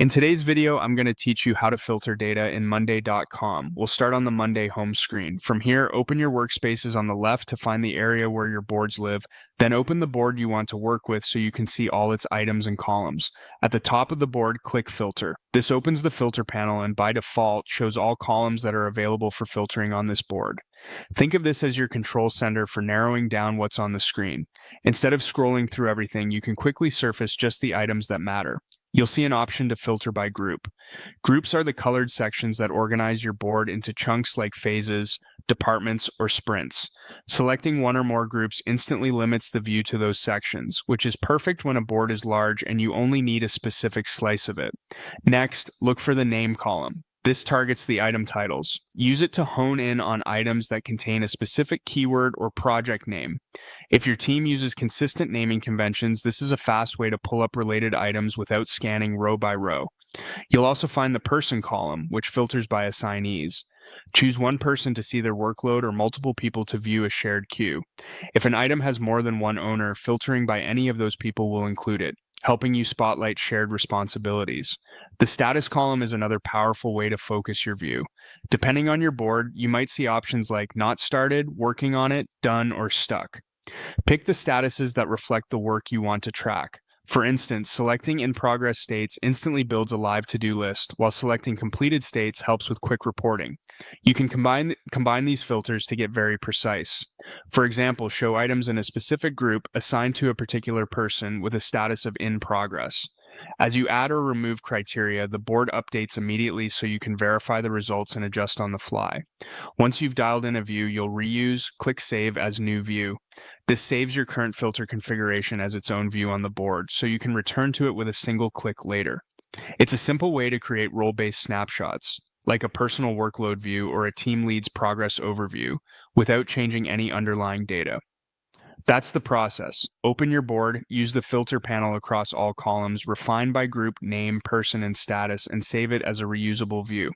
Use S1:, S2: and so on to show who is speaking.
S1: In today's video, I'm going to teach you how to filter data in Monday.com. We'll start on the Monday home screen. From here, open your workspaces on the left to find the area where your boards live. Then open the board you want to work with so you can see all its items and columns. At the top of the board, click Filter. This opens the filter panel and by default shows all columns that are available for filtering on this board. Think of this as your control center for narrowing down what's on the screen. Instead of scrolling through everything, you can quickly surface just the items that matter. You'll see an option to filter by group. Groups are the colored sections that organize your board into chunks like phases, departments, or sprints. Selecting one or more groups instantly limits the view to those sections, which is perfect when a board is large and you only need a specific slice of it. Next, look for the name column. This targets the item titles. Use it to hone in on items that contain a specific keyword or project name. If your team uses consistent naming conventions, this is a fast way to pull up related items without scanning row by row. You'll also find the person column, which filters by assignees. Choose one person to see their workload or multiple people to view a shared queue. If an item has more than one owner, filtering by any of those people will include it, helping you spotlight shared responsibilities. The status column is another powerful way to focus your view. Depending on your board, you might see options like not started, working on it, done, or stuck. Pick the statuses that reflect the work you want to track. For instance, selecting in progress states instantly builds a live to-do list, while selecting completed states helps with quick reporting. You can combine these filters to get very precise. For example, show items in a specific group assigned to a particular person with a status of in progress. As you add or remove criteria, the board updates immediately so you can verify the results and adjust on the fly. Once you've dialed in a view, you'll reuse, click Save as New View. This saves your current filter configuration as its own view on the board, so you can return to it with a single click later. It's a simple way to create role-based snapshots, like a personal workload view or a team lead's progress overview, without changing any underlying data. That's the process. Open your board, use the filter panel across all columns, refine by group, name, person, and status, and save it as a reusable view.